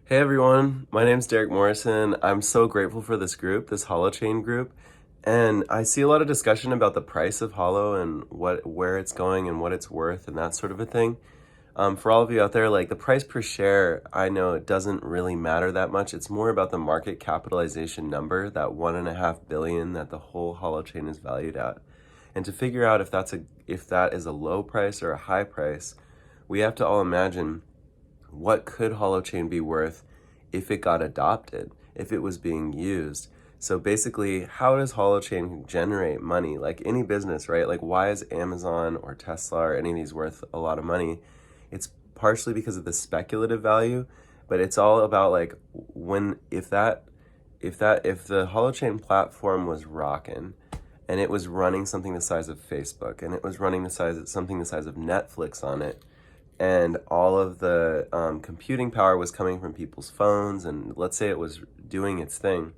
Hey everyone, my name's Darrick Morrison. I'm so grateful for this group, this Holochain group, and I see a lot of discussion about the price of Holo and where it's going and what it's worth and that sort of a thing. For all of you out there, like the price per share, I know it doesn't really matter that much. It's more about the market capitalization number, that 1.5 billion that the whole Holochain is valued at. And to figure out if that is a low price or a high price, we have to all imagine what could Holochain be worth if it got adopted, if it was being used. So basically, how does Holochain generate money? Like any business, right? Like why is Amazon or Tesla or any of these worth a lot of money? It's partially because of the speculative value, but it's all about like if the Holochain platform was rocking and it was running something the size of Facebook and it was running something the size of Netflix on it, and all of the computing power was coming from people's phones, and let's say it was doing its thing.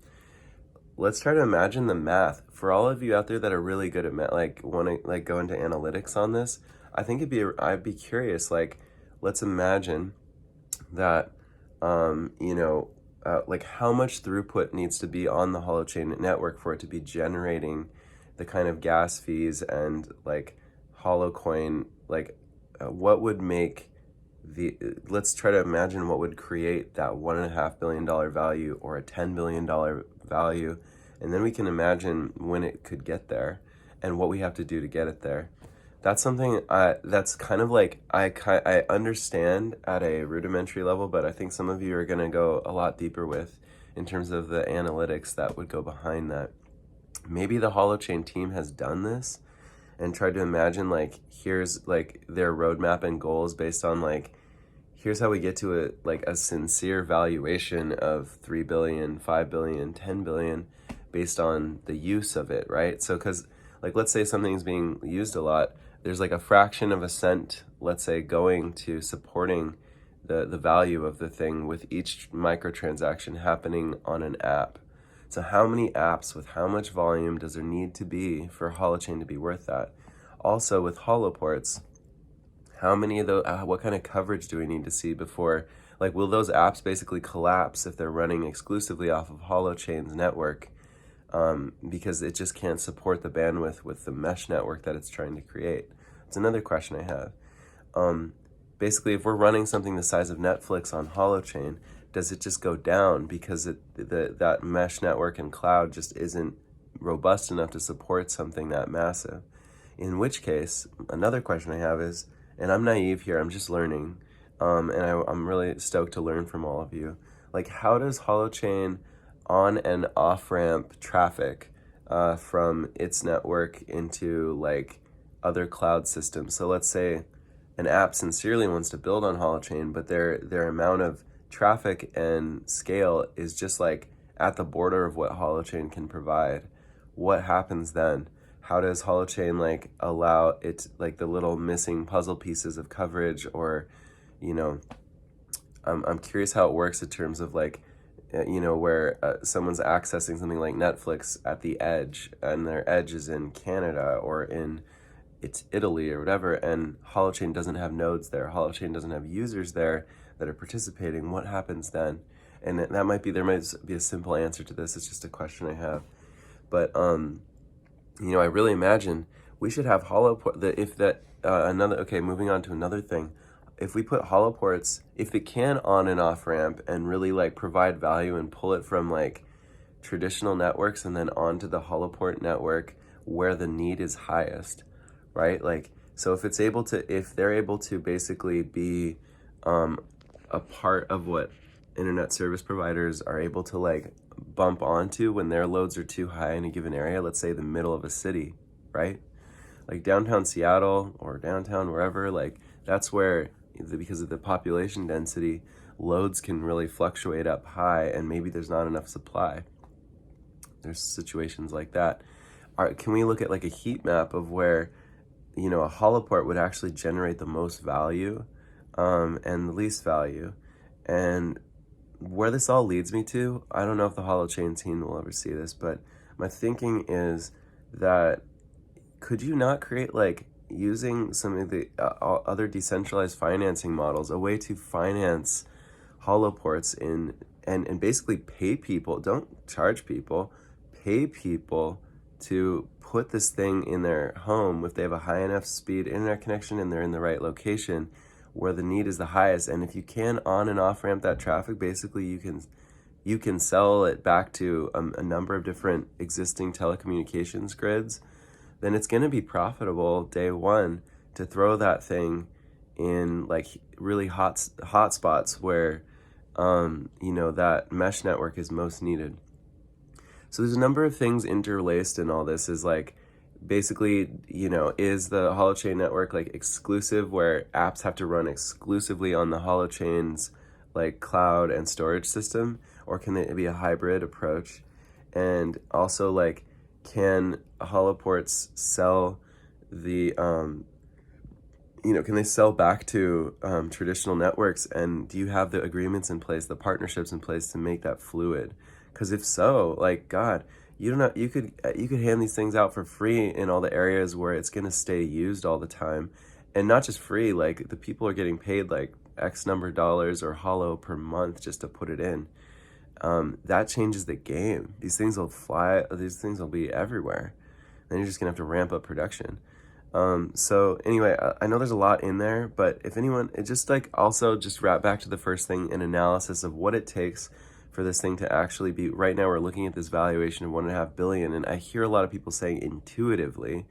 Let's try to imagine the math for all of you out there that are really good at math, like want to like go into analytics on this. I think I'd be curious. Like, let's imagine that like how much throughput needs to be on the Holochain network for it to be generating the kind of gas fees and like Holocoin, like what would make let's try to imagine what would create that $1.5 billion value or a $10 billion value, and then we can imagine when it could get there and what we have to do to get it there. That's something that's kind of like I understand at a rudimentary level, but I think some of you are going to go a lot deeper with in terms of the analytics that would go behind that. Maybe the Holochain team has done this and tried to imagine like here's like their roadmap and goals based on like here's how we get to a sincere valuation of 3 billion, 5 billion, 10 billion based on the use of it, right? So cuz like let's say something's being used a lot, there's like a fraction of a cent, let's say, going to supporting the value of the thing with each microtransaction happening on an app. So how many apps with how much volume does there need to be for Holochain to be worth that? Also with Holoports, how many of those, what kind of coverage do we need to see before, like will those apps basically collapse if they're running exclusively off of Holochain's network because it just can't support the bandwidth with the mesh network that it's trying to create? It's another question I have. Basically, if we're running something the size of Netflix on Holochain, does it just go down because that mesh network and cloud just isn't robust enough to support something that massive? In which case, another question I have is, and I'm naive here, I'm just learning, I'm really stoked to learn from all of you. Like, how does Holochain on and off ramp traffic from its network into like other cloud systems? So let's say an app sincerely wants to build on Holochain, but their amount of traffic and scale is just like at the border of what Holochain can provide. What happens then? How does Holochain like allow it, like the little missing puzzle pieces of coverage, or I'm curious how it works in terms of like where someone's accessing something like Netflix at the edge, and their edge is in Canada or in Italy or whatever, and Holochain doesn't have nodes there. Holochain doesn't have users there that are participating. What happens then? And there might be a simple answer to this. It's just a question I have. But I really imagine we should have moving on to another thing. If we put holoports, if it can on and off ramp and really like provide value and pull it from like traditional networks and then onto the holoport network where the need is highest, right? Like, so if they're able to basically be a part of what internet service providers are able to like bump onto when their loads are too high in a given area, let's say the middle of a city, right? Like downtown Seattle or downtown wherever, like that's where, because of the population density, loads can really fluctuate up high and maybe there's not enough supply. There's situations like that. Can we look at like a heat map of where, a holoport would actually generate the most value and the least value? And where this all leads me to, I don't know if the Holochain team will ever see this, but my thinking is that could you not create, like, using some of the other decentralized financing models, a way to finance Holo ports in, and basically pay people, don't charge people, pay people to put this thing in their home if they have a high enough speed internet connection and they're in the right location where the need is the highest. And if you can on and off ramp that traffic, basically you can sell it back to a number of different existing telecommunications grids, then it's going to be profitable day one to throw that thing in like really hot spots where that mesh network is most needed. So there's a number of things interlaced in all this. Is like basically, is the Holochain network like exclusive where apps have to run exclusively on the Holochain's like cloud and storage system, or can it be a hybrid approach? And also, like, can holoports sell the can they sell back to traditional networks? And do you have the agreements in place, the partnerships in place to make that fluid? Because if so, like, God, you could hand these things out for free in all the areas where it's going to stay used all the time. And not just free, like the people are getting paid like X number of dollars or Holo per month just to put it in. That changes the game. These things will fly, these things will be everywhere. Then you're just gonna have to ramp up production. So anyway, I know there's a lot in there, but if anyone, it just like also just wrap back to the first thing, an analysis of what it takes for this thing to actually be. Right now we're looking at this valuation of $1.5 billion, and I hear a lot of people saying intuitively,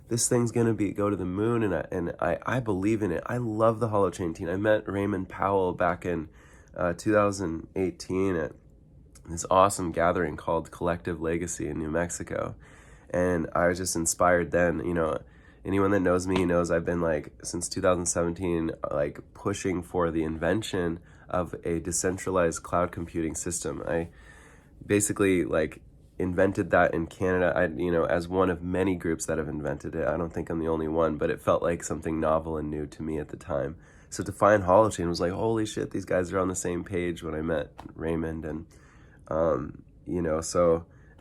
this thing's gonna go to the moon, and I believe in it. I love the Holochain team. I met Raymond Powell back in 2018 at this awesome gathering called Collective Legacy in New Mexico, and I was just inspired then. Anyone that knows me knows I've been like since 2017 like pushing for the invention of a decentralized cloud computing system. I basically like invented that in Canada, as one of many groups that have invented it. I don't think I'm the only one, but it felt like something novel and new to me at the time. So to find Holochain was like, holy shit, these guys are on the same page when I met Raymond. And,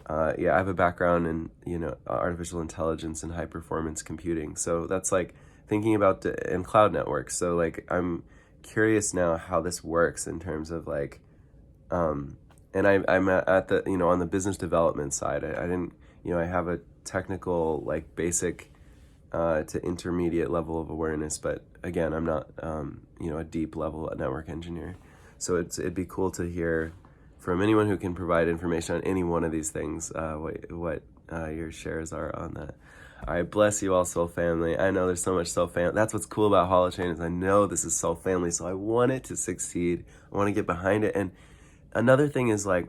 I have a background in, artificial intelligence and high performance computing. So that's like thinking about and cloud networks. So like, I'm curious now how this works in terms of like, and I'm at the, on the business development side. I didn't, I have a technical, like basic to intermediate level of awareness, but again, I'm not, a deep level network engineer. So it'd be cool to hear from anyone who can provide information on any one of these things, what your shares are on that. All right, bless you all, Soul Family. I know there's so much Soul Family. That's what's cool about Holochain is I know this is Soul Family, so I want it to succeed. I want to get behind it. And another thing is like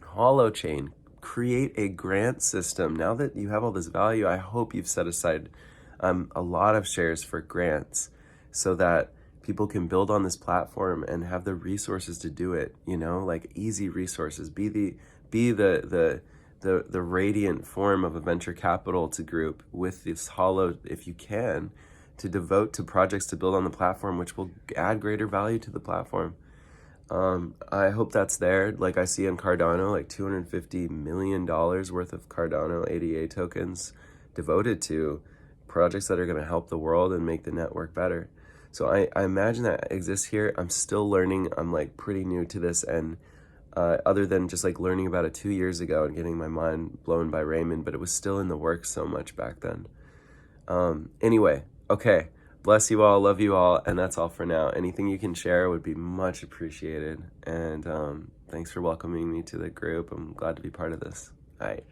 Holochain, create a grant system. Now that you have all this value, I hope you've set aside a lot of shares for grants so that people can build on this platform and have the resources to do it, like easy resources. Be the radiant form of a venture capital to group with this Holo, if you can, to devote to projects to build on the platform, which will add greater value to the platform. I hope that's there. Like I see on Cardano, like $250 million worth of Cardano ADA tokens devoted to projects that are going to help the world and make the network better. So I imagine that exists here. I'm still learning. I'm like pretty new to this, and other than just like learning about it 2 years ago and getting my mind blown by Raymond, but it was still in the works so much back then. Anyway, okay. Bless you all, love you all, and that's all for now. Anything you can share would be much appreciated. And thanks for welcoming me to the group. I'm glad to be part of this. All right.